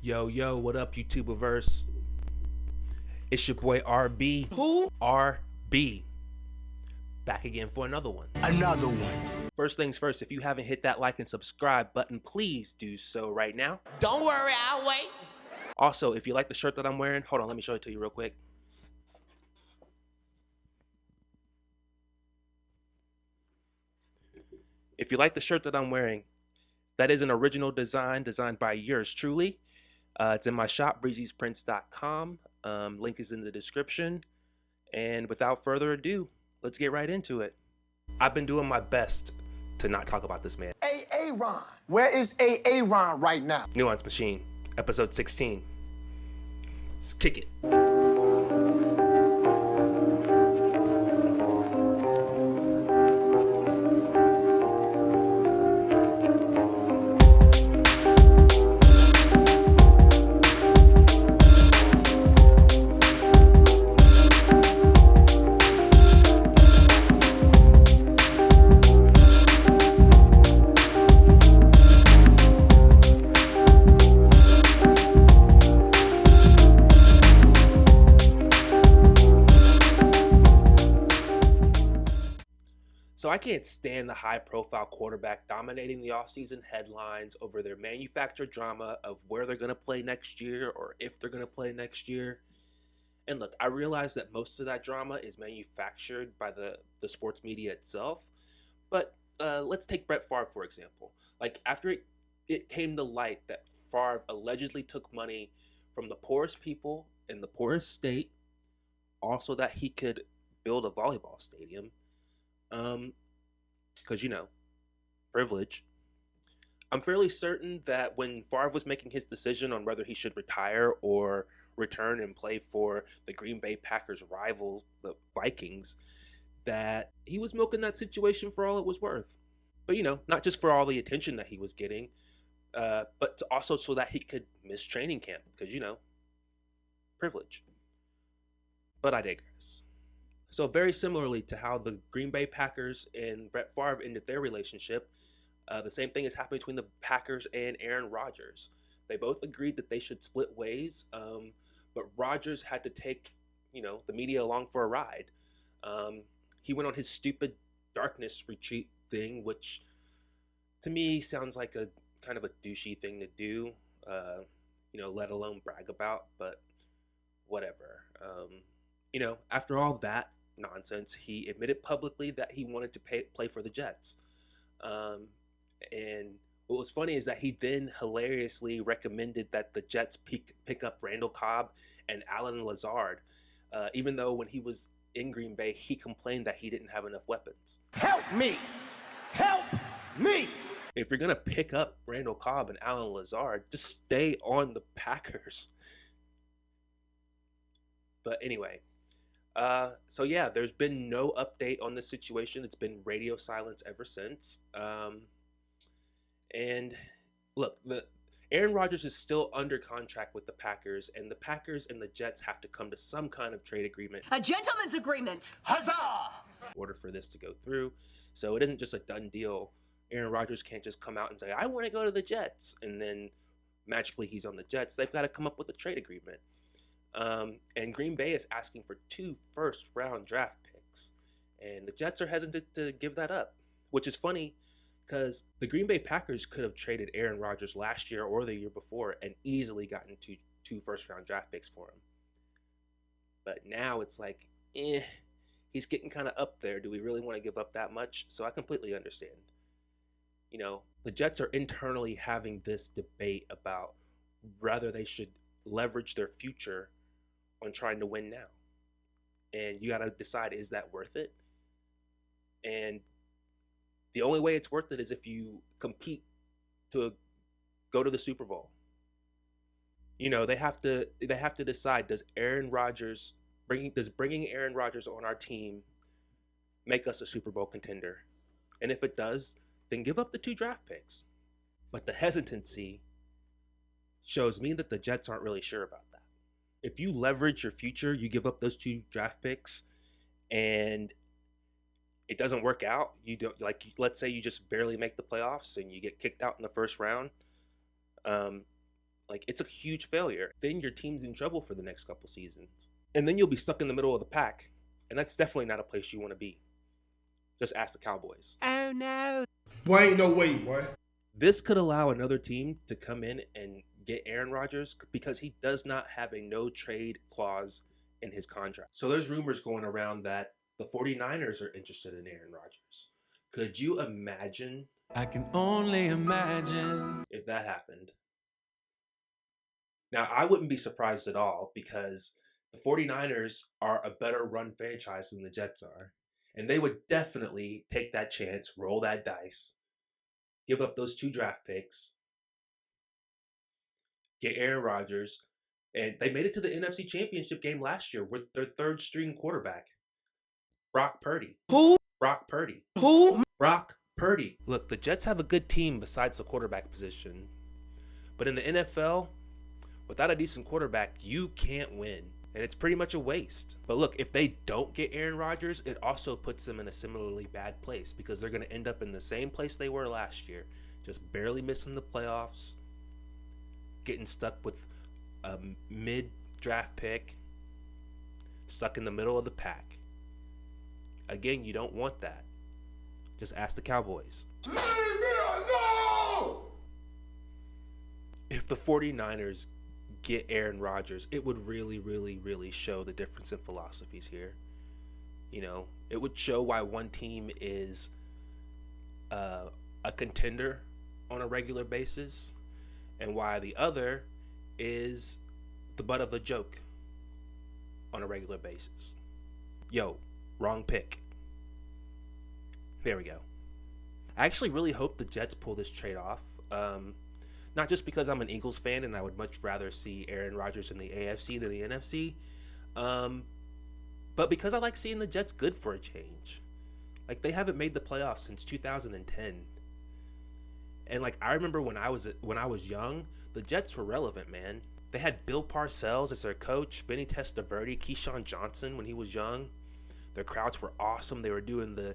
Yo, yo, what up, YouTuberverse? It's your boy RB. Who? RB. Back again for another one. Another one. First things first, if you haven't hit that like and subscribe button, please do so right now. Don't worry, I'll wait. Also, if you like the shirt that I'm wearing, hold on, let me show it to you real quick. If you like the shirt that I'm wearing, that is an original design designed by yours truly. It's in my shop, breezysprints.com. Link is in the description. And without further ado, let's get right into it. I've been doing my best to not talk about this man. Aaron. Where is Aaron right now? Nuance Machine, episode 16. Let's kick it. So I can't stand the high-profile quarterback dominating the offseason headlines over their manufactured drama of where they're going to play next year or if they're going to play next year. And look, I realize that most of that drama is manufactured by the sports media itself. But let's take Brett Favre, for example. Like, after it came to light that Favre allegedly took money from the poorest people in the poorest state, also that he could build a volleyball stadium, because, privilege. I'm fairly certain that when Favre was making his decision on whether he should retire or return and play for the Green Bay Packers rival, the Vikings, that he was milking that situation for all it was worth. But, not just for all the attention that he was getting, but also so that he could miss training camp, because, privilege. But I digress. So very similarly to how the Green Bay Packers and Brett Favre ended their relationship, the same thing is happening between the Packers and Aaron Rodgers. They both agreed that they should split ways, but Rodgers had to take, the media along for a ride. He went on his stupid darkness retreat thing, which to me sounds like a kind of a douchey thing to do, let alone brag about, but whatever. After all that nonsense, he admitted publicly that he wanted to play for the Jets. And what was funny is that he then hilariously recommended that the Jets pick up Randall Cobb and Alan Lazard, even though when he was in Green Bay, he complained that he didn't have enough weapons. Help me! Help me! If you're going to pick up Randall Cobb and Alan Lazard, just stay on the Packers. But anyway, so yeah, there's been no update on this situation. It's been radio silence ever since. And look, Aaron Rodgers is still under contract with the Packers, and the Packers and the Jets have to come to some kind of trade agreement. A gentleman's agreement. Huzzah! In order for this to go through. So it isn't just a done deal. Aaron Rodgers can't just come out and say, I want to go to the Jets, and then magically he's on the Jets. They've got to come up with a trade agreement. And Green Bay is asking for 2 first-round draft picks. And the Jets are hesitant to give that up, which is funny because the Green Bay Packers could have traded Aaron Rodgers last year or the year before and easily gotten two first-round draft picks for him. But now it's like, he's getting kind of up there. Do we really want to give up that much? So I completely understand. The Jets are internally having this debate about whether they should leverage their future on trying to win now. And you got to decide, is that worth it? And the only way it's worth it is if you compete to go to the Super Bowl. They have to decide, does bringing Aaron Rodgers on our team make us a Super Bowl contender? And if it does, then give up the 2 draft picks. But the hesitancy shows me that the Jets aren't really sure about that. If you leverage your future, you give up those 2 draft picks, and it doesn't work out. You don't, like, let's say you just barely make the playoffs and you get kicked out in the first round. Like, it's a huge failure. Then your team's in trouble for the next couple seasons. And then you'll be stuck in the middle of the pack. And that's definitely not a place you want to be. Just ask the Cowboys. Oh no. Boy, ain't no way, boy. This could allow another team to come in and get Aaron Rodgers because he does not have a no trade clause in his contract. So there's rumors going around that the 49ers are interested in Aaron Rodgers. Could you imagine? I can only imagine if that happened. Now, I wouldn't be surprised at all because the 49ers are a better run franchise than the Jets are. And they would definitely take that chance, roll that dice, give up those 2 draft picks, get Aaron Rodgers. And they made it to the NFC Championship game last year with their 3rd string quarterback, Brock Purdy. Who? Brock Purdy. Who? Brock Purdy. Look, the Jets have a good team besides the quarterback position. But in the NFL, without a decent quarterback, you can't win. And it's pretty much a waste. But look, if they don't get Aaron Rodgers, it also puts them in a similarly bad place because they're going to end up in the same place they were last year. Just barely missing the playoffs, getting stuck with a mid-draft pick, stuck in the middle of the pack. Again, you don't want that. Just ask the Cowboys. Leave me alone! If the 49ers get Aaron Rodgers, it would really, really, really show the difference in philosophies here. You know, it would show why one team is a contender on a regular basis and why the other is the butt of the joke on a regular basis. Yo, wrong pick. There we go. I actually really hope the Jets pull this trade off. Not just because I'm an Eagles fan and I would much rather see Aaron Rodgers in the AFC than the NFC, but because I like seeing the Jets good for a change. Like, they haven't made the playoffs since 2010. And like, I remember when I was young, the Jets were relevant, man. They had Bill Parcells as their coach, Vinny Testaverde, Keyshawn Johnson when he was young. Their crowds were awesome. They were doing the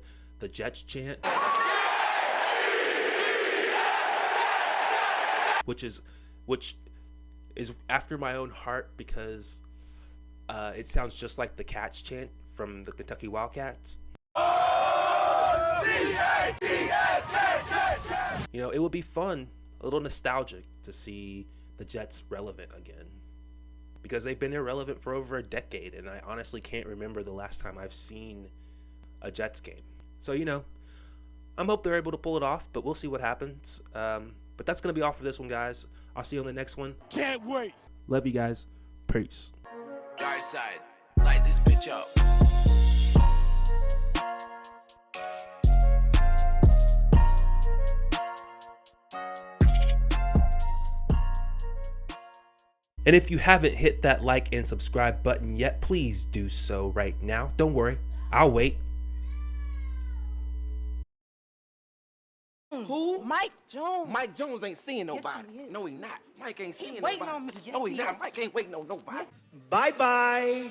Jets chant. Which is after my own heart because it sounds just like the Cats chant from the Kentucky Wildcats. You know, it would be fun, a little nostalgic to see the Jets relevant again. Because they've been irrelevant for over a decade, and I honestly can't remember the last time I've seen a Jets game. So, you know, I hope they're able to pull it off, but we'll see what happens. But that's going to be all for this one, guys. I'll see you on the next one. Can't wait. Love you guys. Peace. Dark side, light this bitch up. And if you haven't hit that like and subscribe button yet, please do so right now. Don't worry, I'll wait. Who? Mike Jones. Mike Jones ain't seeing nobody. he is. No, he not. Mike ain't seeing waiting nobody. on me. Yes, No, he he not. is. Mike ain't waiting on nobody. Bye-bye.